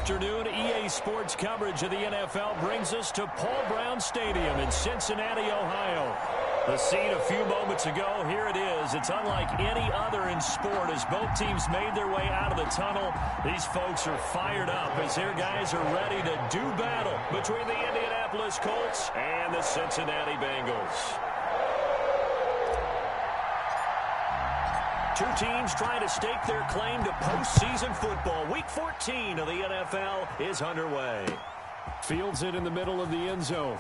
afternoon. EA Sports coverage of the NFL brings us to Paul Brown Stadium in Cincinnati, Ohio. The scene a few moments ago, here it is. It's unlike any other in sport as both teams made their way out of the tunnel. These folks are fired up as their guys are ready to do battle between the Indianapolis Colts and the Cincinnati Bengals. Two teams trying to stake their claim to postseason football. Week 14 of the NFL is underway. Fields it in the middle of the end zone.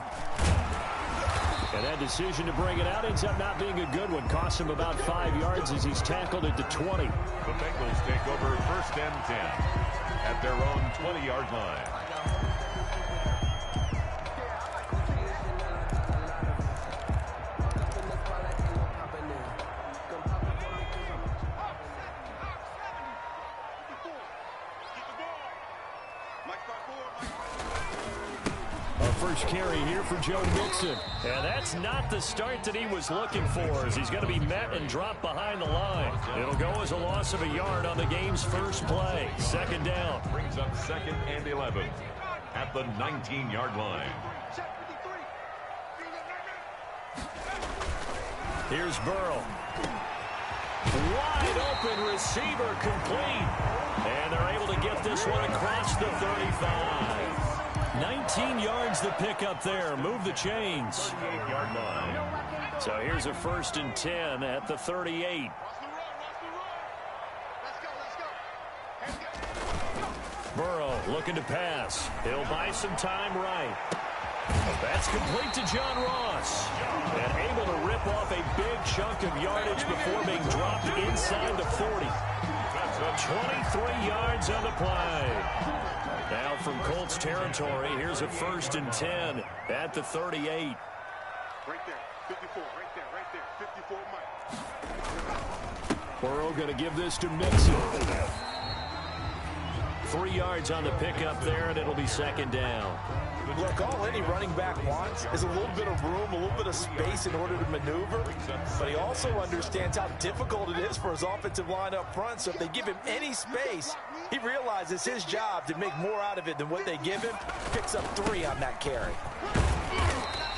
And that decision to bring it out ends up not being a good one. Costs him about 5 yards as he's tackled at the 20. The Bengals take over 1st and 10 at their own 20-yard line. First carry here for Joe Mixon. And that's not the start that he was looking for as he's going to be met and dropped behind the line. It'll go as a loss of a yard on the game's first play. 2nd down. Brings up 2nd and 11 at the 19-yard line. Here's Burrow. Wide open receiver complete. And they're able to get this one across the 35. 19 yards the pickup there. Move the chains. 38-yard line. So here's a 1st and 10 at the 38. Burrow looking to pass. He'll buy some time right. That's complete to John Ross. And able to rip off a big chunk of yardage before being dropped inside the 40. 23 yards on the play. Now from Colts territory, here's a 1st and 10 at the 38. Right there, 54, right there, 54, Mike. Burrow going to give this to Mixon. 3 yards on the pickup there, and it'll be 2nd down. Look, all any running back wants is a little bit of room, a little bit of space in order to maneuver. But he also understands how difficult it is for his offensive line up front. So if they give him any space, he realizes his job to make more out of it than what they give him. Picks up 3 on that carry.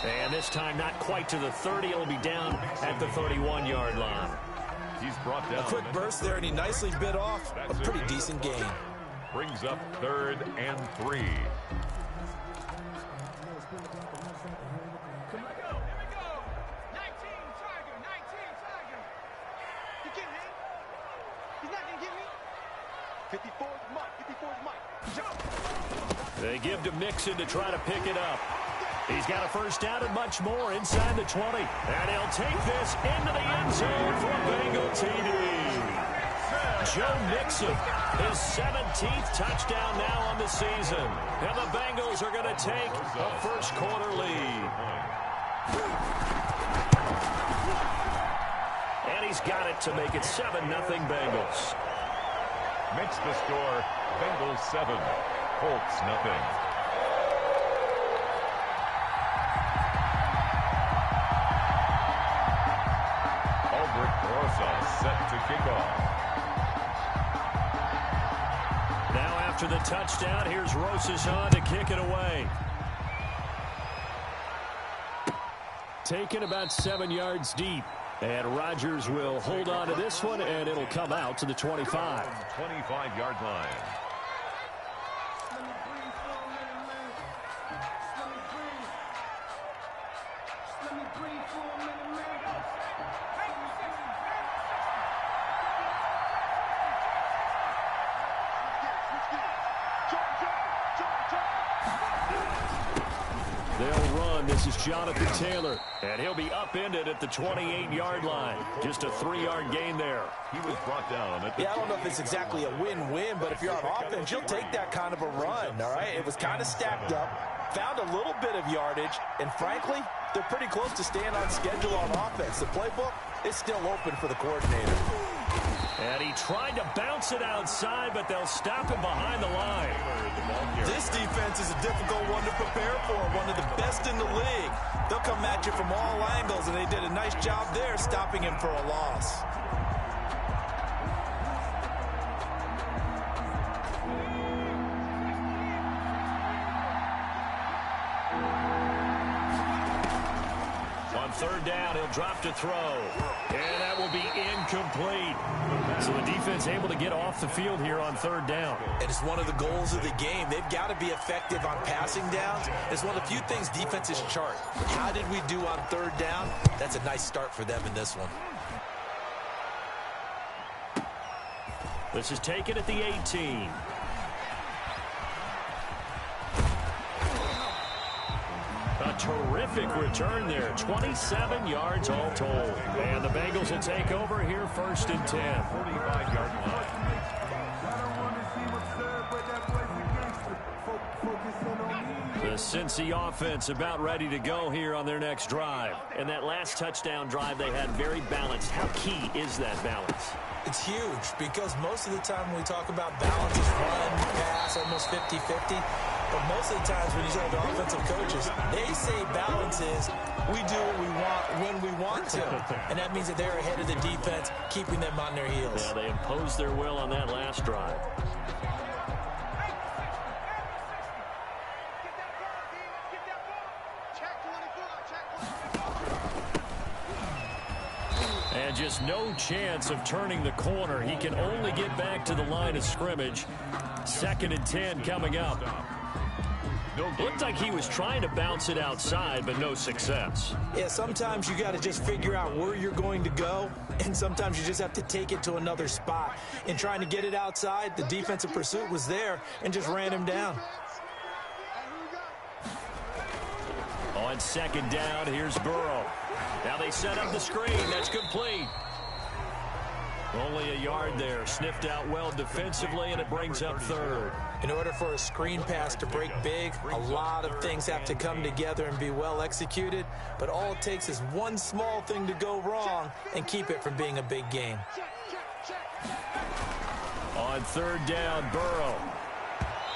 And this time not quite to the 30. It'll be down at the 31-yard line. He's brought down. A quick burst there, and he nicely bit off a pretty decent gain. Brings up 3rd and 3. They give to Mixon to try to pick it up. He's got a 1st down and much more inside the 20. And he'll take this into the end zone for a Bengal TD. Joe Mixon, his 17th touchdown now on the season. And the Bengals are going to take a 1st quarter lead. And he's got it to make it 7-0 Bengals. Makes the score Bengals 7, Colts nothing. Albert Rosa set to kick off. Now after the touchdown, here's Rosas on to kick it away. Taken about 7 yards deep. And Rodgers will hold on to this one, and it'll come out to the 25. 25-yard line. They'll run. This is Jonathan Taylor. And he'll be upended at the 28-yard line. Just a 3-yard gain there. He was brought down at the I don't know if it's exactly a win-win, but if you're on offense, you'll take that kind of a run, all right? It was kind of stacked up, found a little bit of yardage, and frankly, they're pretty close to staying on schedule on offense. The playbook is still open for the coordinator. And he tried to bounce it outside, but they'll stop him behind the line. This defense is a difficult one to prepare for, one of the best in the league. They'll come at you from all angles, and they did a nice job there stopping him for a loss. third down. He'll drop to throw. And that will be incomplete. So the defense able to get off the field here on third down. And it's one of the goals of the game. They've got to be effective on passing downs. It's one of the few things defenses chart. How did we do on third down? That's a nice start for them in this one. This is taken at the 18. A terrific return there. 27 yards all told. And the Bengals will take over here first and 10. 45-yard line. The Cincy offense about ready to go here on their next drive. And that last touchdown drive they had very balanced. How key is that balance? It's huge because most of the time when we talk about balance, it's run, pass, almost 50-50. But most of the times when you talk to offensive coaches, they say balance is we do what we want when we want to. And that means that they're ahead of the defense, keeping them on their heels. Yeah, they imposed their will on that last drive. And just no chance of turning the corner. He can only get back to the line of scrimmage. 2nd and 10 coming up. Looked like he was trying to bounce it outside, but no success. Yeah, sometimes you got to just figure out where you're going to go, and sometimes you just have to take it to another spot. In trying to get it outside, the defensive pursuit was there and just ran him down. On 2nd down, here's Burrow. Now they set up the screen. That's complete. Only a yard there. Sniffed out well defensively, and it brings up 3rd. In order for a screen pass to break big, a lot of things have to come together and be well executed. But all it takes is one small thing to go wrong and keep it from being a big game. On 3rd down, Burrow.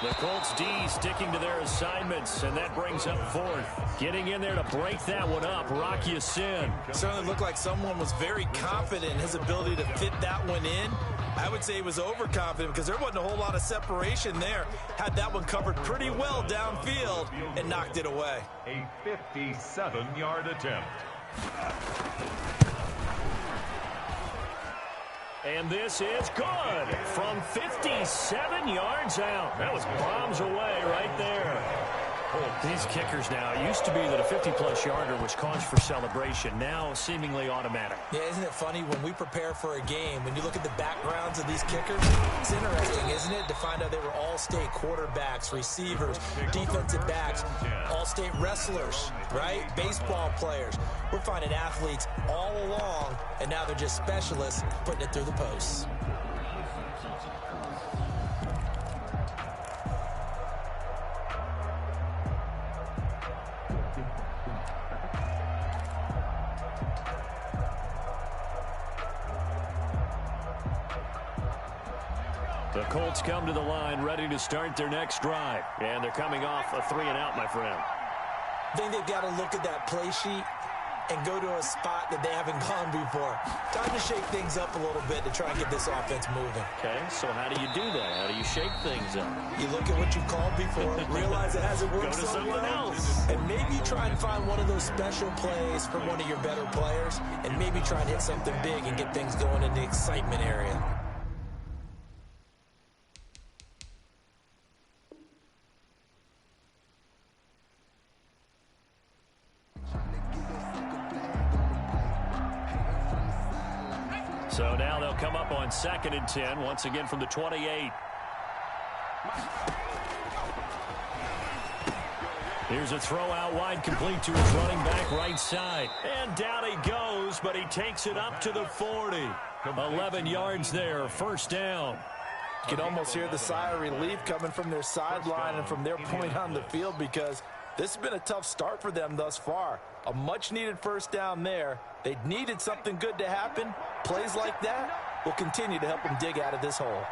The Colts D sticking to their assignments, and that brings up 4th. Getting in there to break that one up, Rock Ya-Sin. Certainly looked like someone was very confident in his ability to fit that one in. I would say he was overconfident because there wasn't a whole lot of separation there. Had that one covered pretty well downfield and knocked it away. A 57-yard attempt. And this is good from 57 yards out. That was bombs away right there. Oh, these kickers now, it used to be that a 50-plus yarder was cause for celebration. Now seemingly automatic. Yeah, isn't it funny when we prepare for a game, when you look at the backgrounds of these kickers, it's interesting, isn't it, to find out they were all-state quarterbacks, receivers, defensive backs, all-state wrestlers, right? Baseball players. We're finding athletes all along, and now they're just specialists putting it through the posts. The Colts come to the line ready to start their next drive. And they're coming off a 3-and-out, my friend. I think they've got to look at that play sheet and go to a spot that they haven't gone before. Time to shake things up a little bit to try and get this offense moving. Okay, so how do you do that? How do you shake things up? You look at what you've called before, realize it hasn't worked Go to so something well, else. and maybe try and find one of those special plays from one of your better players, and maybe try and hit something big and get things going in the excitement area. So now they'll come up on 2nd and 10, once again from the 28. Here's a throw out wide, complete to his running back right side. And down he goes, but he takes it up to the 40. 11 yards there, 1st down. You can almost hear the sigh of relief coming from their sideline and from their point on the field because this has been a tough start for them thus far. A much-needed 1st down there. They needed something good to happen. Plays like that will continue to help them dig out of this hole.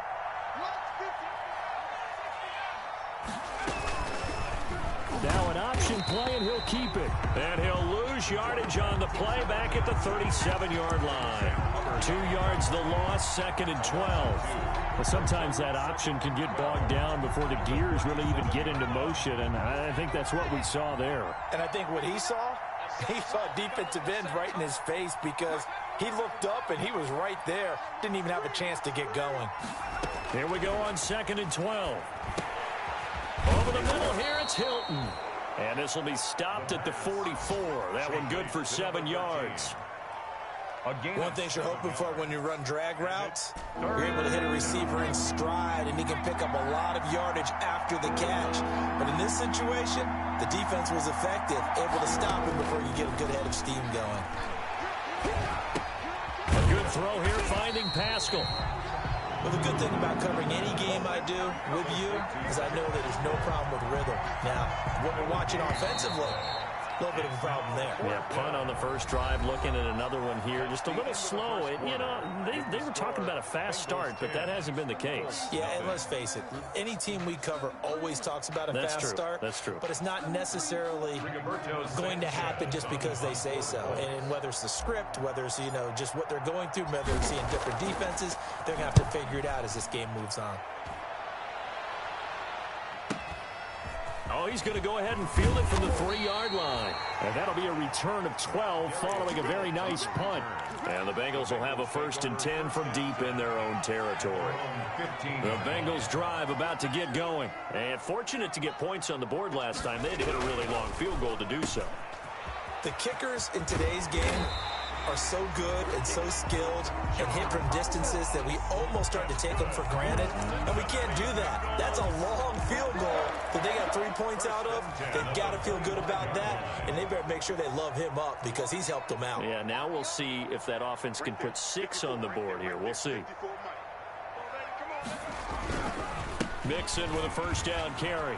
Now an option play, and he'll keep it. And he'll lose yardage on the play back at the 37-yard line. 2 yards the loss, 2nd and 12. Well, sometimes that option can get bogged down before the gears really even get into motion, and I think that's what we saw there. And I think what he saw He saw defensive end right in his face because he looked up and he was right there. Didn't even have a chance to get going. Here we go on 2nd and 12. Over the middle here, it's Hilton. And this will be stopped at the 44. That one good for 7 yards. One thing you're hoping for when you run drag routes, you're able to hit a receiver in stride, and he can pick up a lot of yardage after the catch. But in this situation, the defense was effective, able to stop him before you get a good head of steam going. A good throw here, finding Pascal. Well, the good thing about covering any game I do with you is I know that there's no problem with rhythm. Now, when we're watching offensively, a little bit of a problem there. Yeah, punt on the first drive, looking at another one here. Just a little slow. You know, they were talking about a fast start, but that hasn't been the case. Yeah, and let's face it, any team we cover always talks about a fast start. That's true. But it's not necessarily going to happen just because they say so. And whether it's the script, whether it's, you know, just what they're going through, whether they're seeing different defenses, they're going to have to figure it out as this game moves on. Oh, he's going to go ahead and field it from the 3-yard line. And that'll be a return of 12 following a very nice punt. And the Bengals will have a 1st and 10 from deep in their own territory. The Bengals drive about to get going. And fortunate to get points on the board last time. They had to hit a really long field goal to do so. The kickers in today's game are so good and so skilled and hit from distances that we almost start to take them for granted, and we can't do that. That's a long field goal that they got 3 points out of. They've got to feel good about that, and they better make sure they love him up because he's helped them out. Yeah, now we'll see if that offense can put 6 on the board here. We'll see. Mixon with a 1st down carry.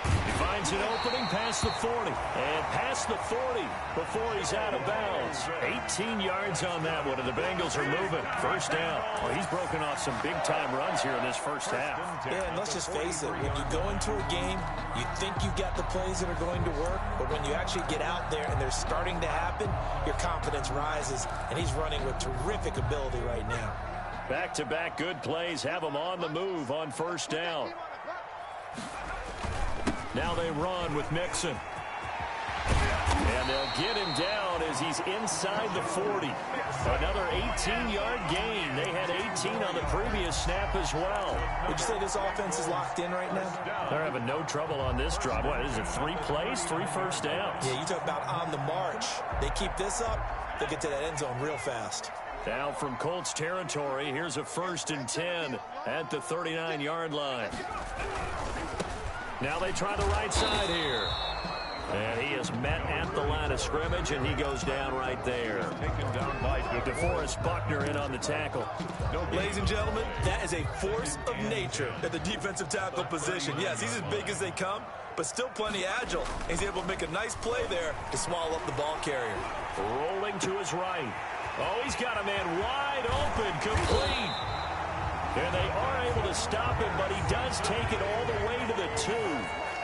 He finds an opening past the 40. And past the 40 before he's out of bounds. 18 yards on that one, and the Bengals are moving. 1st down. Well, he's broken off some big-time runs here in this first half. Yeah, and let's just face it. When you go into a game, you think you've got the plays that are going to work, but when you actually get out there and they're starting to happen, your confidence rises, and he's running with terrific ability right now. Back-to-back good plays have him on the move on 1st down. Now they run with Mixon. And they'll get him down as he's inside the 40. Another 18-yard gain. They had 18 on the previous snap as well. Would you say this offense is locked in right now? They're having no trouble on this drive. What is it, 3 plays, 3 first downs? Yeah, you talk about on the march. They keep this up, they'll get to that end zone real fast. Now from Colts territory, here's a 1st and 10 at the 39-yard line. Now they try the right side here. And he is met at the line of scrimmage, and he goes down right there. Taken down by DeForest Buckner in on the tackle. Ladies and gentlemen, that is a force of nature at the defensive tackle position. Yes, he's as big as they come, but still plenty agile. He's able to make a nice play there to swallow up the ball carrier. Rolling to his right. Oh, he's got a man wide open, complete. And they are able to stop him, but he does take it all the way to the 2.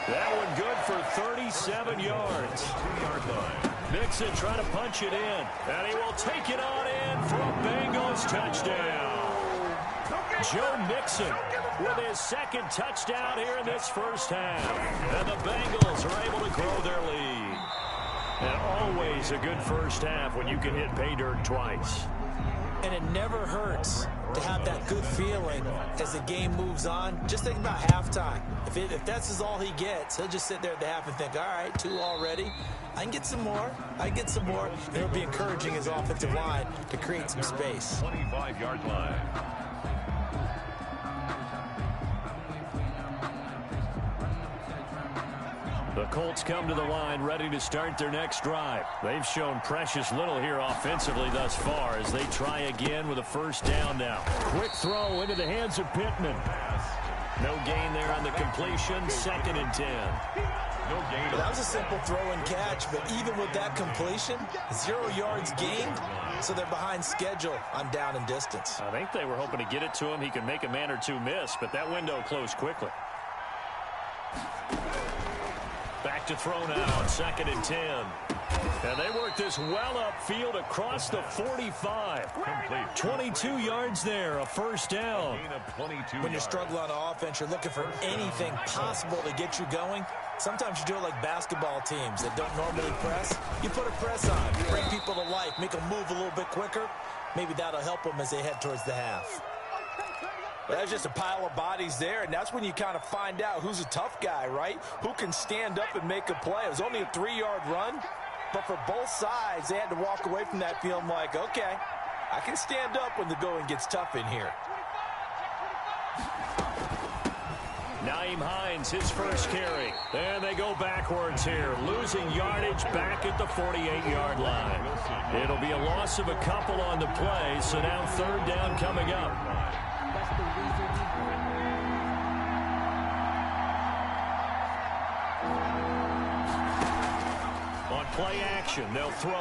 That one good for 37 yards. 2-yard line. Mixon trying to punch it in. And he will take it on in for a Bengals touchdown. Joe Mixon with his 2nd touchdown here in this first half. And the Bengals are able to grow their lead. And always a good first half when you can hit pay dirt twice. And it never hurts to have that good feeling as the game moves on. Just think about halftime. If that's all he gets, he'll just sit there at the half and think, all right, 2 already. I can get some more. I can get some more. And it'll be encouraging his offensive line to create some space. 25-yard line. The Colts come to the line ready to start their next drive. They've shown precious little here offensively thus far as they try again with a 1st down now. Quick throw into the hands of Pittman. No gain there on the completion. 2nd and 10. No gain. That was a simple throw and catch, but even with that completion, 0 yards gained, so they're behind schedule on down and distance. I think they were hoping to get it to him. He could make a man or 2 miss, but that window closed quickly. Back to throw now, 2nd and 10. And they work this well upfield across the 45. Complete. 22 yards there, a 1st down. Gain of 22 When you're struggling on offense, you're looking for anything possible to get you going. Sometimes you do it like basketball teams that don't normally press. You put a press on, bring people to life, make them move a little bit quicker. Maybe that'll help them as they head towards the half. Well, there's just a pile of bodies there, and that's when you kind of find out who's a tough guy, right? Who can stand up and make a play. It was only a 3-yard run, but for both sides, they had to walk away from that feeling like, okay, I can stand up when the going gets tough in here. Naeem Hines, his first carry. And they go backwards here, losing yardage back at the 48-yard line. It'll be a loss of a couple on the play, so now 3rd down coming up. On play action, they'll throw.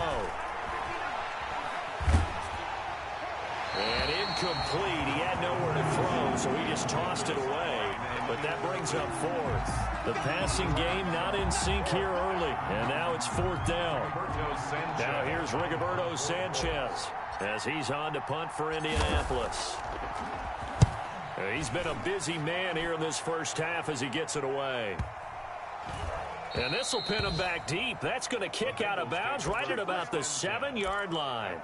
And incomplete. He had nowhere to throw, so he just tossed it away. But that brings up 4th. The passing game not in sync here early. And now it's 4th down. Now here's Rigoberto Sanchez as he's on to punt for Indianapolis. He's been a busy man here in this first half as he gets it away. And this will pin him back deep. That's going to kick out of bounds right at about the 7-yard line.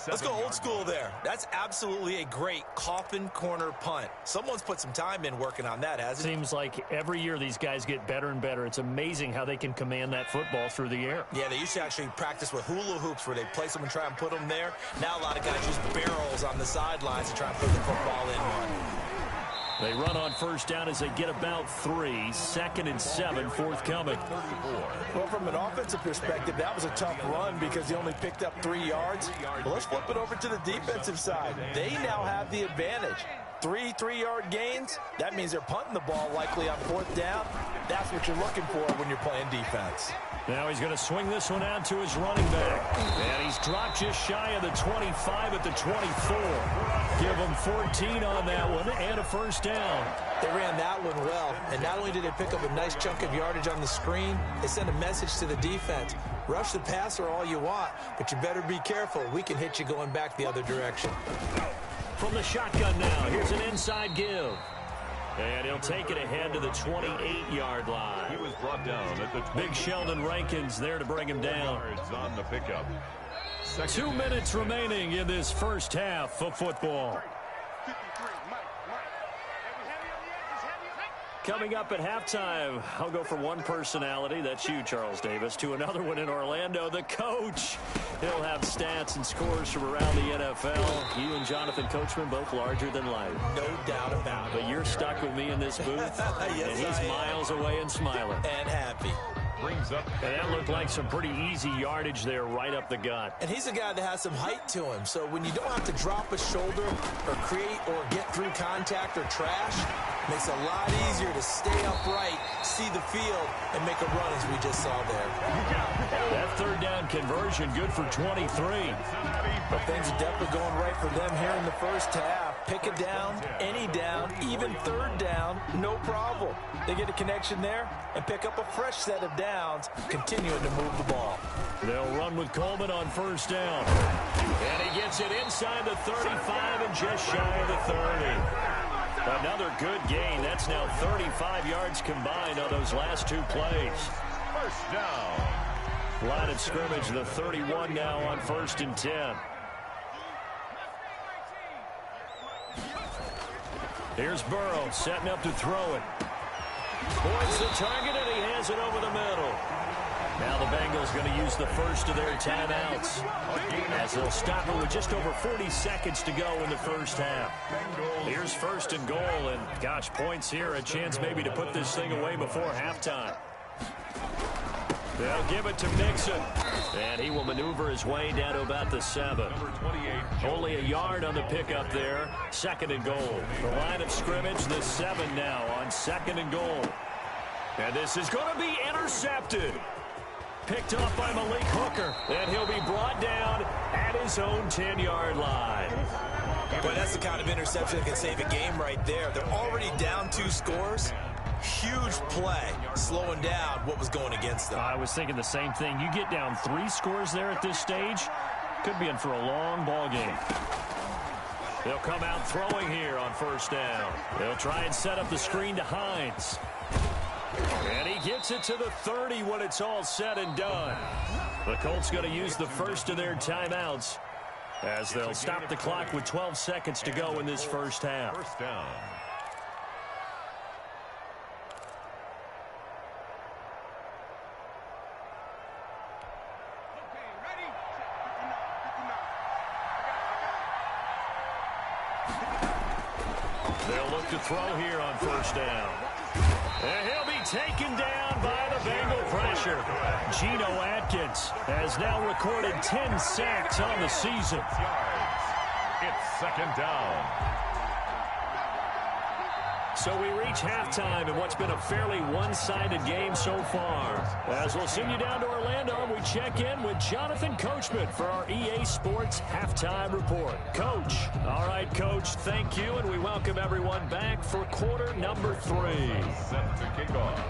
Let's go old school there. That's absolutely a great coffin corner punt. Someone's put some time in working on that, hasn't it? Seems like every year these guys get better and better. It's amazing how they can command that football through the air. Yeah, they used to actually practice with hula hoops where they place them and try and put them there. Now a lot of guys use barrels on the sidelines to try and put the football in one. They run on 1st down as they get about 3. 2nd and 7, forthcoming. Well, from an offensive perspective, that was a tough run because he only picked up 3 yards. But let's flip it over to the defensive side. They now have the advantage. 3 3-yard gains, that means they're punting the ball likely on 4th down. That's what you're looking for when you're playing defense. Now he's going to swing this one out to his running back. And he's dropped just shy of the 25 at the 24. Give him 14 on that one and a 1st down. They ran that one well, and not only did they pick up a nice chunk of yardage on the screen, they sent a message to the defense. Rush the passer all you want, but you better be careful. We can hit you going back the other direction. From the shotgun now, here's an inside give. And he'll take it ahead to the 28-yard line. He was brought down at the Big Sheldon Rankins there to bring him down. On the pickup. 2 minutes remaining in this first half of football. Coming up at halftime, I'll go from one personality, that's you, Charles Davis, to another one in Orlando, the coach. He'll have stats and scores from around the NFL. You and Jonathan Coachman both larger than life. No doubt about it. But you're stuck with me in this booth, Yes, and he's miles away and smiling. And happy. Brings up. And that looked like some pretty easy yardage there right up the gut. And he's a guy that has some height to him. So when you don't have to drop a shoulder or create or get through contact or trash, makes it a lot easier to stay upright, see the field, and make a run as we just saw there. That 3rd down conversion good for 23. But things are definitely going right for them here in the first half. Pick a down, any down, even 3rd down, no problem. They get a connection there and pick up a fresh set of downs, continuing to move the ball. They'll run with Coleman on 1st down. And he gets it inside the 35 and just shy of the 30. Another good gain. That's now 35 yards combined on those last 2 plays. 1st down. Line of scrimmage, the 31 now on 1st and 10. Here's Burrow setting up to throw it. Points the target, and he has it over the middle. Now the Bengals going to use the first of their timeouts as they'll stop it with just over 40 seconds to go in the first half. Here's 1st and goal, and gosh, points here, a chance maybe to put this thing away before halftime. They'll give it to Mixon, and he will maneuver his way down to about the 7. Only a yard on the pickup there. 2nd and goal. The line of scrimmage, the 7 now on 2nd and goal. And this is going to be intercepted. Picked off by Malik Hooker, and he'll be brought down at his own 10-yard line. But that's the kind of interception that can save a game right there. They're already down 2 scores. Huge play, slowing down what was going against them. I was thinking the same thing. You get down 3 scores there at this stage, could be in for a long ball game. They'll come out throwing here on 1st down. They'll try and set up the screen to Hines. And he gets it to the 30 when it's all said and done. The Colts going to use the first of their timeouts as they'll stop the clock with 12 seconds to go in this first half. First down. They'll look to throw here on first down. And he'll be taken down by the Bengal pressure. Geno Atkins has now recorded 10 sacks on the season. It's second down. So we reach halftime in what's been a fairly one-sided game so far. As we'll send you down to Orlando, we check in with Jonathan Coachman for our EA Sports Halftime Report. Coach. All right, Coach, thank you, and we welcome everyone back for quarter number 3. Set to kick off.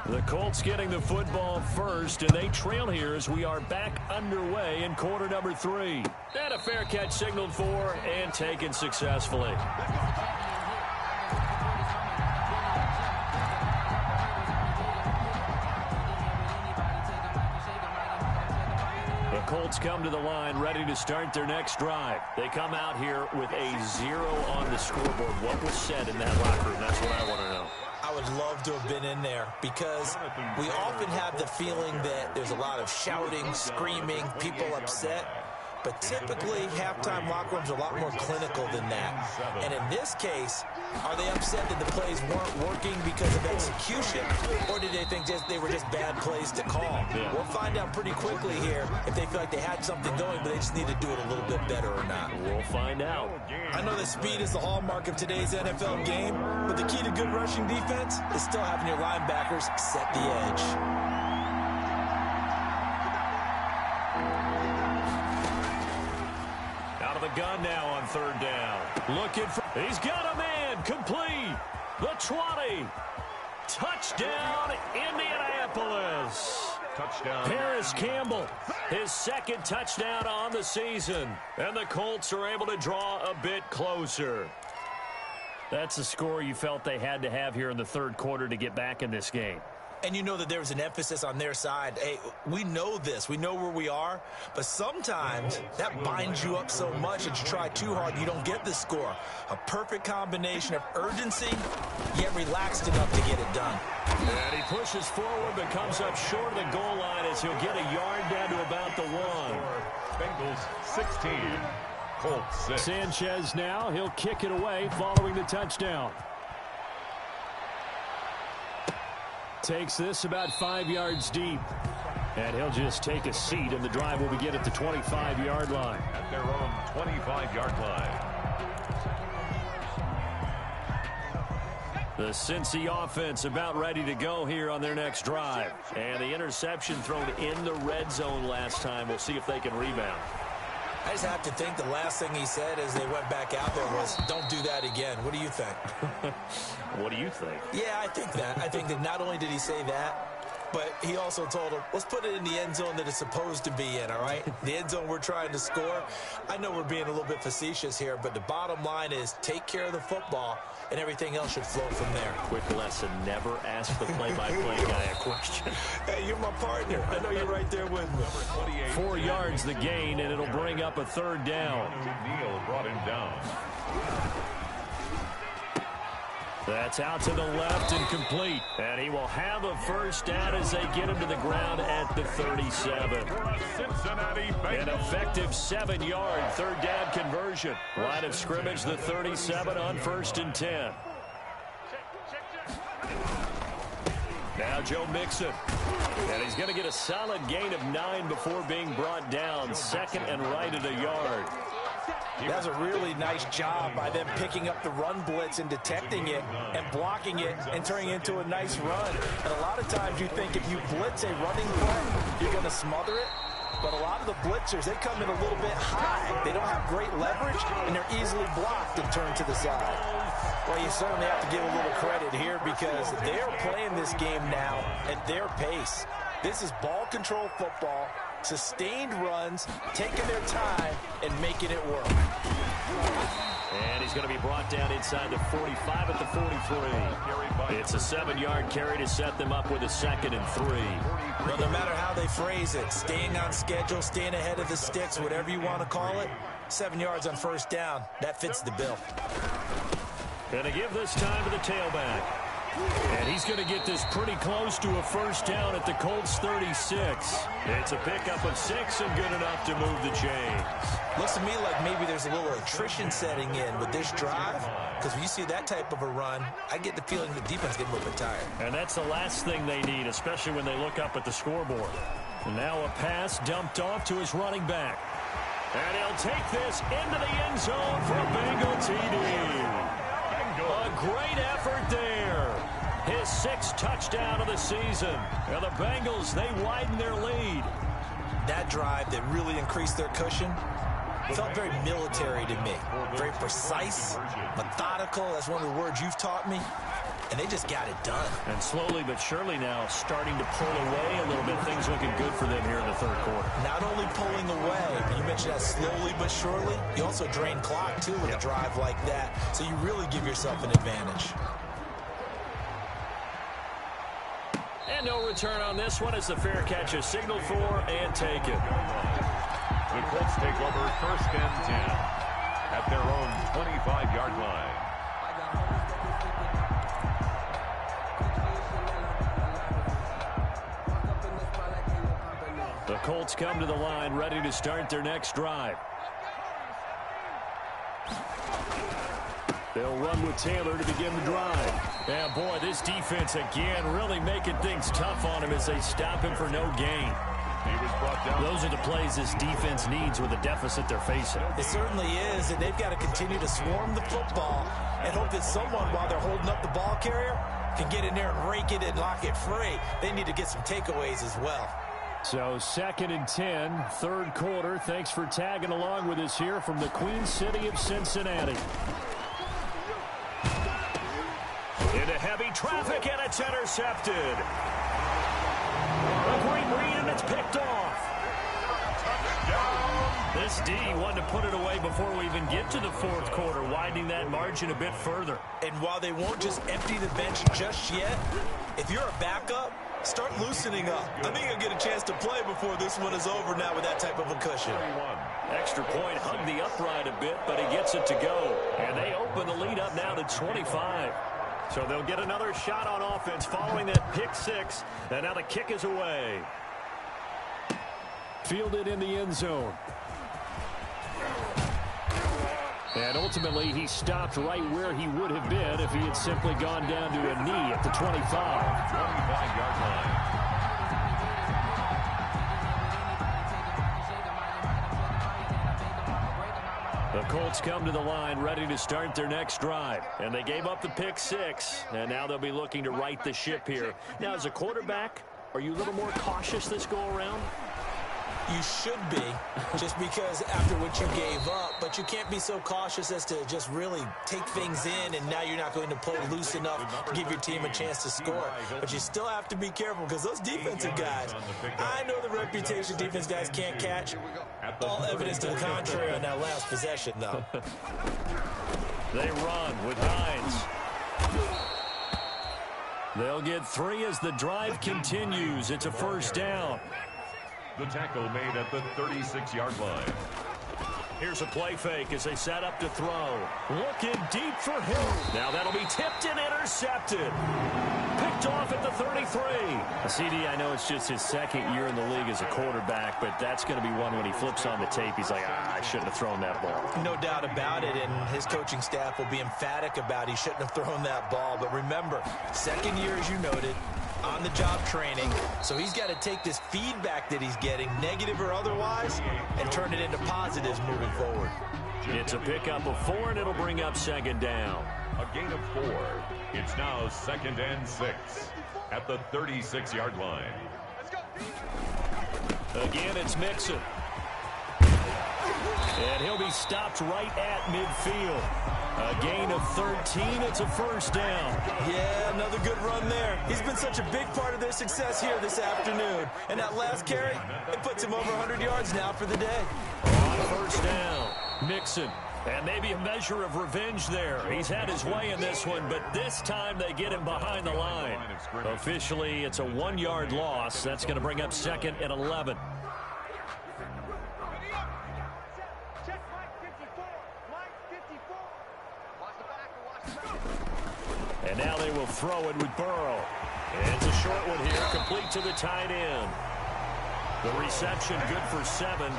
The Colts getting the football first, and they trail here as we are back underway in quarter number 3. And a fair catch signaled for and taken successfully. The Colts come to the line ready to start their next drive. They come out here with a 0 on the scoreboard. What was said in that locker room? That's what I want to know. I would love to have been in there because we often have the feeling that there's a lot of shouting, screaming, people upset. But typically, halftime locker rooms are a lot more clinical than that. And in this case, are they upset that the plays weren't working because of execution, or did they think they were just bad plays to call? Yeah. We'll find out pretty quickly here if they feel like they had something going, but they just need to do it a little bit better or not. We'll find out. I know that speed is the hallmark of today's NFL game, but the key to good rushing defense is still having your linebackers set the edge. The gun now on third down. Looking for... He's got a man. Complete. The 20. Touchdown, Indianapolis. Touchdown. Paris Campbell, his second touchdown on the season. And the Colts are able to draw a bit closer. That's a score you felt they had to have here in the third quarter to get back in this game. And you know that there was an emphasis on their side. Hey, we know this. We know where we are. But sometimes that binds you up so much that you try too hard and you don't get the score. A perfect combination of urgency, yet relaxed enough to get it done. And he pushes forward but comes up short of the goal line as he'll get a yard down to about the 1. Bengals 16. Colts 6. Sanchez now. He'll kick it away following the touchdown. Takes this about 5 yards deep. And he'll just take a seat, and the drive will begin at the 25-yard line. At their own 25-yard line. The Cincy offense about ready to go here on their next drive. And the interception thrown in the red zone last time. We'll see if they can rebound. I just have to think the last thing he said as they went back out there was, don't do that again. What do you think? What do you think? Yeah, I think that. I think that not only did he say that, but he also told him, let's put it in the end zone that it's supposed to be in, all right? The end zone we're trying to score. I know we're being a little bit facetious here, but the bottom line is take care of the football, and everything else should flow from there. Quick lesson, never ask the play-by-play guy a question. Hey, you're my partner. I know you're right there with me. 4 yards the gain, and it'll bring up a third down. Neal brought him down. That's out to the left and complete. And he will have a first down as they get him to the ground at the 37. Cincinnati Bengals. An effective 7-yard third down conversion. Line of scrimmage, the 37 on 1st and 10. Now Joe Mixon. And he's going to get a solid gain of 9 before being brought down. Second and right at a yard. That's a really nice job by them picking up the run blitz and detecting it and blocking it and turning it into a nice run. And a lot of times you think if you blitz a running play, you're going to smother it. But a lot of the blitzers, they come in a little bit high. They don't have great leverage, and they're easily blocked and turned to the side. Well, you certainly have to give a little credit here because they're playing this game now at their pace. This is ball control football. Sustained runs, taking their time, and making it work. And he's going to be brought down inside the 45 at the 43. Carried by It's a 7-yard carry to set them up with a 2nd and 3. Well, no matter how they phrase it, staying on schedule, staying ahead of the sticks, whatever you want to call it, 7 yards on first down, that fits the bill. Going to give this time to the tailback. And he's going to get this pretty close to a first down at the Colts 36. It's a pickup of 6 and good enough to move the chains. Looks to me like maybe there's a little attrition setting in with this drive, because when you see that type of a run, I get the feeling the defense getting a little bit tired. And that's the last thing they need, especially when they look up at the scoreboard. And now a pass dumped off to his running back. And he'll take this into the end zone for a Bengal TD. A great effort there. His 6th touchdown of the season. And the Bengals, they widen their lead. That drive that really increased their cushion felt very military to me. Very precise, methodical. That's one of the words you've taught me. And they just got it done. And slowly but surely now starting to pull away a little bit. Things looking good for them here in the 3rd quarter. Not only pulling away, but you mentioned that slowly but surely. You also drain clock, too, with a drive like that. So you really give yourself an advantage. And no return on this one as the fair catch is signaled for and taken. The Colts take over 1st and 10 at their own 25-yard line. The Colts come to the line ready to start their next drive. They'll run with Taylor to begin the drive. And boy, this defense again really making things tough on him as they stop him for no gain. He was brought down. Those are the plays this defense needs with the deficit they're facing. It certainly is, and they've got to continue to swarm the football and hope that someone, while they're holding up the ball carrier, can get in there and rake it and lock it free. They need to get some takeaways as well. So 2nd and 10, 3rd quarter. Thanks for tagging along with us here from the Queen City of Cincinnati. Into heavy traffic, and it's intercepted. A great read, and it's picked off. This D wanted to put it away before we even get to the 4th quarter, widening that margin a bit further. And while they won't just empty the bench just yet, if you're a backup, start loosening up. I think you'll get a chance to play before this one is over now with that type of a cushion. Extra point, hugged the upright a bit, but he gets it to go. And they open the lead up now to 25. So they'll get another shot on offense following that pick 6. And now the kick is away. Fielded in the end zone. And ultimately, he stopped right where he would have been if he had simply gone down to a knee at the 25. 25-yard line. The Colts come to the line ready to start their next drive. And they gave up the pick 6. And now they'll be looking to right the ship here. Now, as a quarterback, are you a little more cautious this go-around? You should be, just because after what you gave up, but you can't be so cautious as to just really take things in, and now you're not going to play loose enough to give your team a chance to score. But you still have to be careful, because those defensive guys, I know the reputation defense guys can't catch. All evidence to the contrary on that last possession, though. They run with Hines. They'll get 3 as the drive continues. It's a first down. The tackle made at the 36-yard line. Here's a play fake as they set up to throw. Looking deep for Hill. Now that'll be tipped and intercepted. Picked off at the 33. CD, I know it's just his 2nd year in the league as a quarterback, but that's going to be one when he flips on the tape. He's like, I shouldn't have thrown that ball. No doubt about it, and his coaching staff will be emphatic about he shouldn't have thrown that ball. But remember, 2nd year, as you noted, on-the-job training, so he's got to take this feedback that he's getting, negative or otherwise, and turn it into positives moving forward. It's a pickup of 4, and it'll bring up 2nd down. A gain of 4. It's now 2nd and 6 at the 36-yard line. Again, it's Mixon. And he'll be stopped right at midfield. A gain of 13. It's a first down. Yeah, another good run there. He's been such a big part of their success here this afternoon. And that last carry, it puts him over 100 yards now for the day. On first down, Mixon. And maybe a measure of revenge there. He's had his way in this one, but this time they get him behind the line. Officially, it's a 1-yard loss. That's going to bring up 2nd and 11. And now they will throw it with Burrow. And it's a short one here, complete to the tight end. The reception good for 7.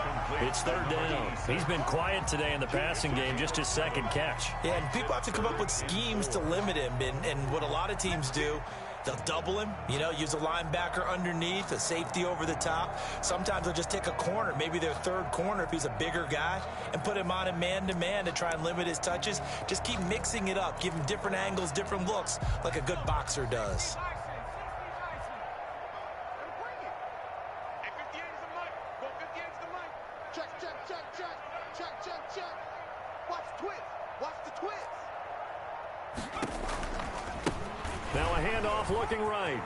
It's 3rd down. He's been quiet today in the passing game, just his 2nd catch. Yeah, and people have to come up with schemes to limit him. And what a lot of teams do, they'll double him, use a linebacker underneath, a safety over the top. Sometimes they'll just take a corner, maybe their 3rd corner if he's a bigger guy, and put him on a man-to-man to try and limit his touches. Just keep mixing it up, give him different angles, different looks, like a good boxer does. Now a handoff looking right.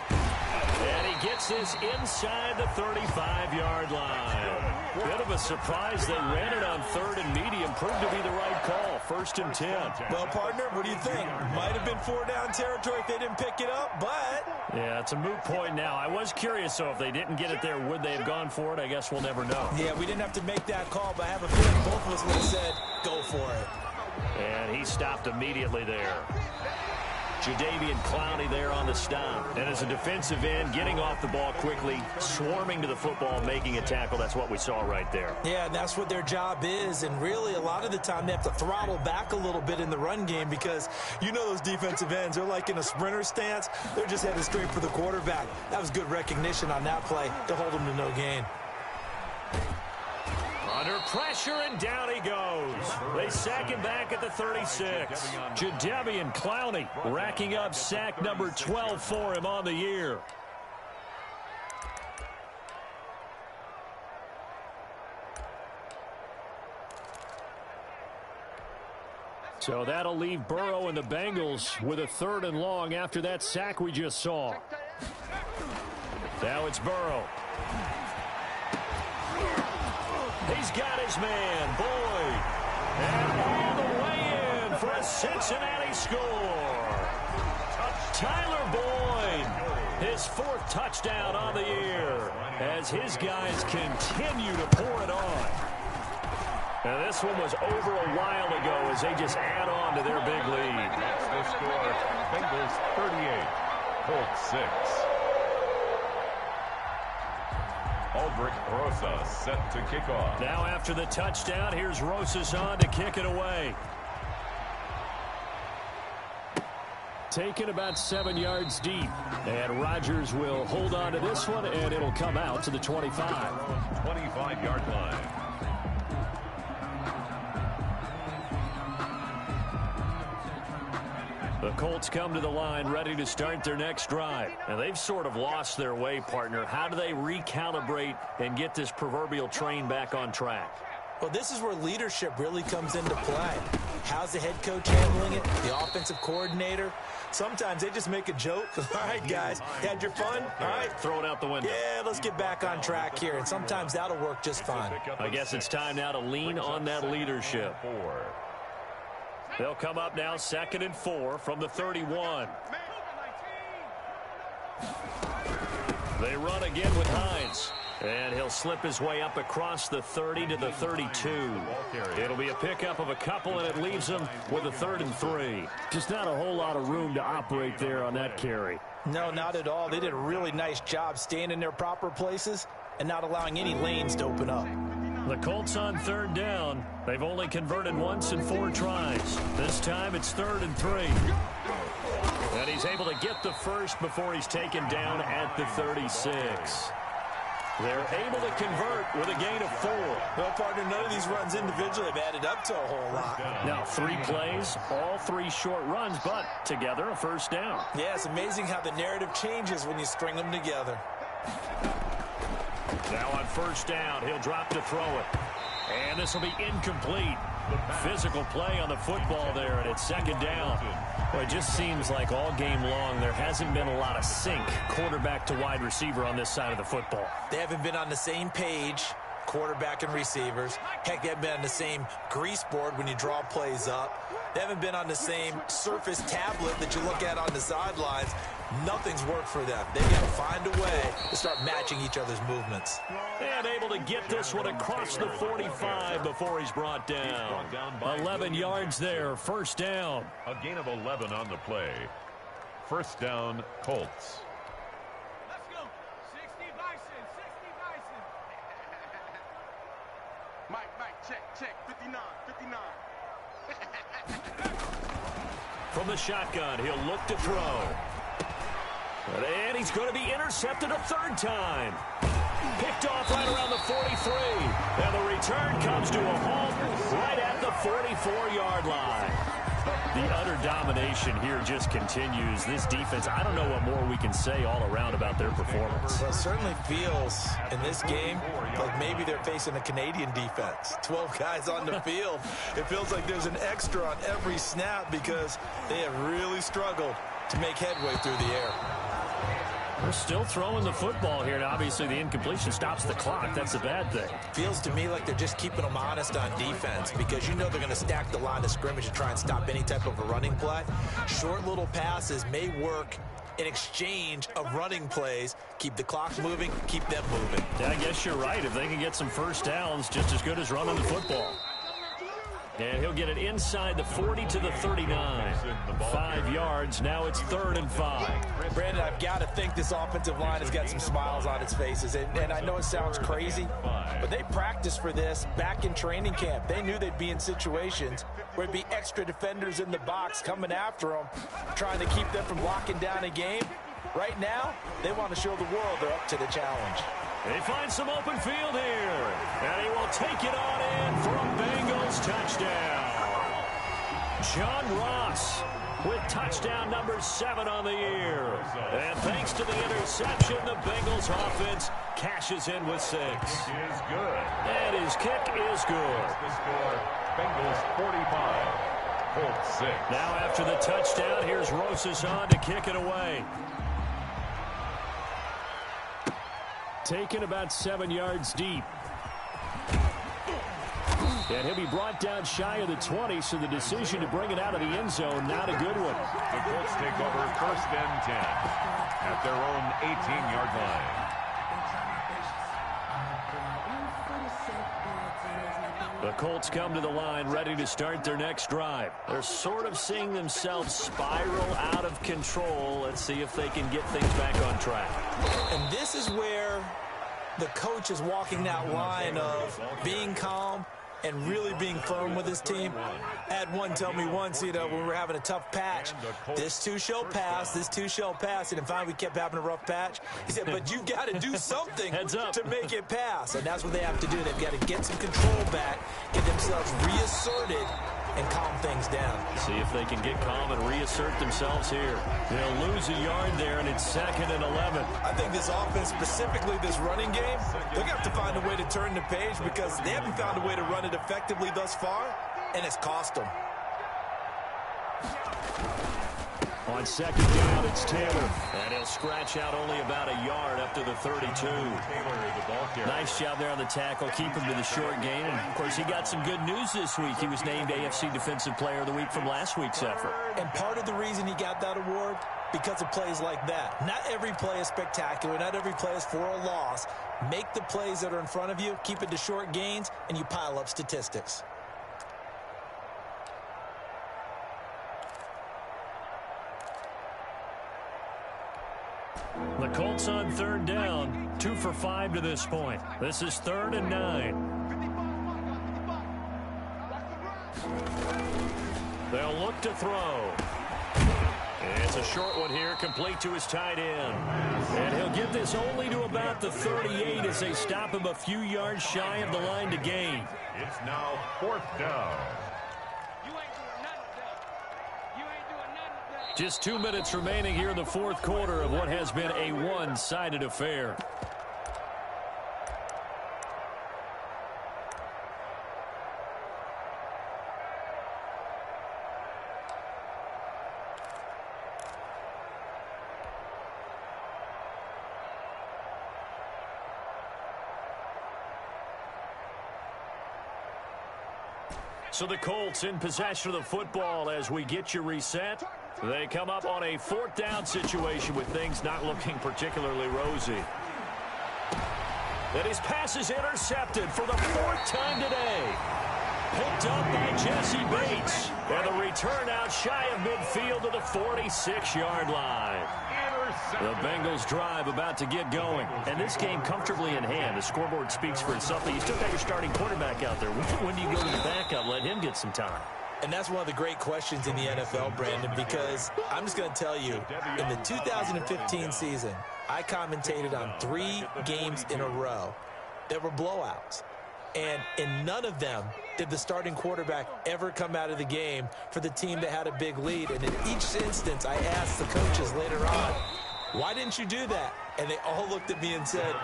And he gets this inside the 35-yard line. Bit of a surprise. They ran it on 3rd and medium. Proved to be the right call. 1st and 10. Well, partner, what do you think? Might have been 4-down territory if they didn't pick it up, but... Yeah, it's a moot point now. I was curious, so if they didn't get it there, would they have gone for it? I guess we'll never know. Yeah, we didn't have to make that call, but I have a feeling both of us would have said, go for it. And he stopped immediately there. Jadeveon Clowney there on the stop. And as a defensive end, getting off the ball quickly, swarming to the football, making a tackle. That's what we saw right there. Yeah, and that's what their job is. And really, a lot of the time, they have to throttle back a little bit in the run game because those defensive ends, they're like in a sprinter stance. They're just headed straight for the quarterback. That was good recognition on that play to hold them to no gain. Under pressure, and down he goes. They sack him back at the 36. Jadeveon Clowney racking up sack number 12 for him on the year. So that'll leave Burrow and the Bengals with a 3rd and long after that sack we just saw. Now it's Burrow. He's got his man, Boyd. And all the way in for a Cincinnati score. Tyler Boyd, his 4th touchdown on the year as his guys continue to pour it on. And this one was over a while ago as they just add on to their big lead. That's the score. Bengals 38, Colts 6. Aldrich Rosas set to kick off. Now after the touchdown, here's Rosas on to kick it away. Taken about 7 yards deep. And Rodgers will hold on to this one, and it'll come out to the 25. 25-yard line. The Colts come to the line ready to start their next drive. And they've sort of lost their way, partner. How do they recalibrate and get this proverbial train back on track? Well, this is where leadership really comes into play. How's the head coach handling it? The offensive coordinator? Sometimes they just make a joke. All right, guys, had your fun? All right. Throw it out the window. Yeah, let's get back on track here. And sometimes that'll work just fine. I guess it's time now to lean on that leadership. They'll come up now 2nd and 4 from the 31. They run again with Hines. And he'll slip his way up across the 30 to the 32. It'll be a pickup of a couple, and it leaves him with a 3rd and 3. Just not a whole lot of room to operate there on that carry. No, not at all. They did a really nice job staying in their proper places and not allowing any lanes to open up. The Colts on 3rd down. They've only converted once in 4 tries. This time it's 3rd and 3. And he's able to get the first before he's taken down at the 36. They're able to convert with a gain of 4. Well, partner, none of these runs individually have added up to a whole lot. Now 3 plays, all 3 short runs, but together a 1st down. Yeah, it's amazing how the narrative changes when you string them together. Now on 1st down, he'll drop to throw it. And this will be incomplete. Physical play on the football there, and it's 2nd down. Well, it just seems like all game long there hasn't been a lot of sync quarterback to wide receiver on this side of the football. They haven't been on the same page. quarterback and receivers. Heck, they haven't been on the same grease board when you draw plays up. They haven't been on the same surface tablet that you look at on the sidelines. Nothing's worked for them. They've got to find a way to start matching each other's movements. And able to get this one across the 45 before he's brought down. 11 yards there, first down. A gain of 11 on the play. First down, Colts. Let's go. 60 Bison, 60 Bison. Mike, check. 59. From the shotgun, he'll look to throw. And he's going to be intercepted a third time. Picked off right around the 43. And the return comes to a halt right at the 44-yard line. The utter domination here just continues. This defense, I don't know what more we can say all around about their performance. Well, it certainly feels in this game like maybe they're facing a Canadian defense. 12 guys on the field. It feels like there's an extra on every snap because they have really struggled to make headway through the air. We're still throwing the football here, and obviously the incompletion stops the clock. That's a bad thing. Feels to me like they're just keeping them honest on defense because you know they're going to stack the line of scrimmage to try and stop any type of a running play. Short little passes may work in exchange of running plays. Keep the clock moving, keep them moving. Yeah, I guess you're right. If they can get some first downs, just as good as running the football. And he'll get it inside the 40 to the 39. 5 yards. Now it's 3rd and 5. Brandon, I've got to think this offensive line has got some smiles on its faces. And I know it sounds crazy, but they practiced for this back in training camp. They knew they'd be in situations where it'd be extra defenders in the box coming after them, trying to keep them from locking down a game. Right now, they want to show the world they're up to the challenge. They find some open field here. And he will take it on in for a Bengals touchdown. John Ross with touchdown number 7 on the year. And thanks to the interception, the Bengals offense cashes in with 6. Is good. And his kick is good. The score, Bengals 45, Colts 6. Now after the touchdown, here's Rosas on to kick it away. Taken about 7 yards deep. And he'll be brought down shy of the 20, so the decision to bring it out of the end zone, not a good one. The Colts take over 1st and 10 at their own 18-yard line. The Colts come to the line ready to start their next drive. They're sort of seeing themselves spiral out of control. Let's see if they can get things back on track. And this is where the coach is walking that line of being calm and really being firm with his team. I had one tell me once, when we were having a tough patch, this too shall pass, this too shall pass. And finally we kept having a rough patch. He said, but you've got to do something to make it pass. And that's what they have to do. They've got to get some control back, get themselves reasserted, and calm things down. See if they can get calm and reassert themselves here. They'll lose a yard there, and it's 2nd and 11. I think this offense, specifically this running game, they're going to have to find a way to turn the page because they haven't found a way to run it effectively thus far, and it's cost them. On 2nd down, it's Taylor. And he'll scratch out only about a yard up to the 32. Nice job there on the tackle. Keep him to the short gain. And, of course, he got some good news this week. He was named AFC Defensive Player of the Week from last week's effort. And part of the reason he got that award, because of plays like that. Not every play is spectacular. Not every play is for a loss. Make the plays that are in front of you, keep it to short gains, and you pile up statistics. The Colts on 3rd down, 2 for 5 to this point. This is 3rd and 9. They'll look to throw. It's a short one here, complete to his tight end. And he'll get this only to about the 38 as they stop him a few yards shy of the line to gain. It's now 4th down. Just 2 minutes remaining here in the 4th quarter of what has been a one-sided affair. So the Colts in possession of the football as we get you reset. They come up on a 4th down situation with things not looking particularly rosy. And his pass is intercepted for the 4th time today. Picked up by Jesse Bates. And the return out shy of midfield to the 46-yard line. The Bengals drive about to get going. And this game comfortably in hand. The scoreboard speaks for itself. But you still got your starting quarterback out there. When do you go to the backup? Let him get some time. And that's one of the great questions in the NFL, Brandon, because I'm just going to tell you, in the 2015 season, I commentated on 3 games in a row that were blowouts. And in none of them did the starting quarterback ever come out of the game for the team that had a big lead. And in each instance, I asked the coaches later on, why didn't you do that? And they all looked at me and said,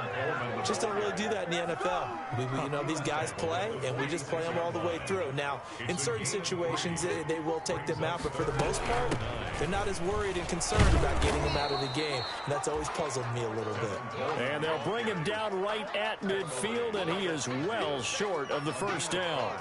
just don't really do that in the NFL. You know, these guys play, and we just play them all the way through. Now, in certain situations, they will take them out, but for the most part, they're not as worried and concerned about getting them out of the game. And that's always puzzled me a little bit. And they'll bring him down right at midfield, and he is well short of the 1st down.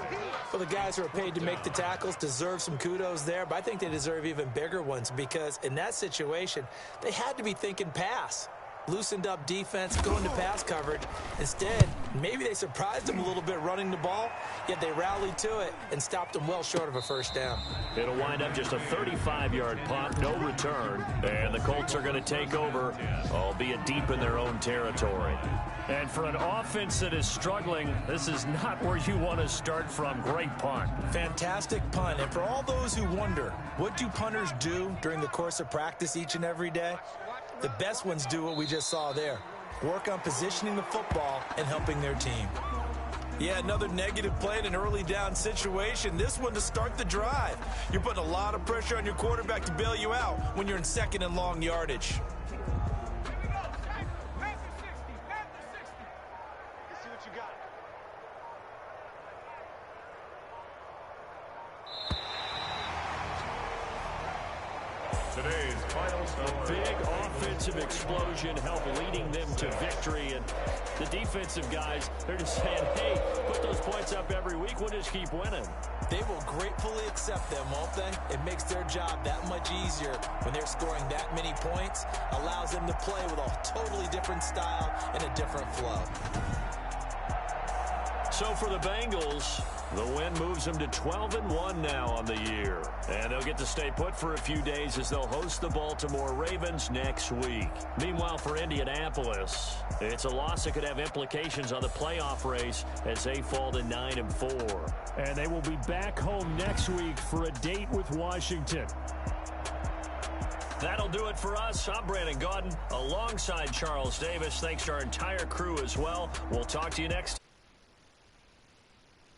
Well, the guys who are paid to make the tackles deserve some kudos there, but I think they deserve even bigger ones because in that situation, they had to be thinking pass. Loosened up defense, going to pass coverage. Instead, maybe they surprised them a little bit running the ball, yet they rallied to it and stopped them well short of a 1st down. It'll wind up just a 35-yard punt, no return, and the Colts are going to take over, albeit deep in their own territory. And for an offense that is struggling, this is not where you want to start from. Great punt. Fantastic punt. And for all those who wonder, what do punters do during the course of practice each and every day? The best ones do what we just saw there. Work on positioning the football and helping their team. Yeah, another negative play in an early down situation. This one to start the drive. You're putting a lot of pressure on your quarterback to bail you out when you're in 2nd and long yardage. Today's final score. Big offensive explosion helped leading them to victory. And the defensive guys, they're just saying, hey, put those points up every week. We'll just keep winning. They will gratefully accept them, won't they? It makes their job that much easier when they're scoring that many points. Allows them to play with a totally different style and a different flow. So for the Bengals, the win moves them to 12-1 now on the year. And they'll get to stay put for a few days as they'll host the Baltimore Ravens next week. Meanwhile, for Indianapolis, it's a loss that could have implications on the playoff race as they fall to 9-4. And they will be back home next week for a date with Washington. That'll do it for us. I'm Brandon Gaudin alongside Charles Davis. Thanks to our entire crew as well. We'll talk to you next.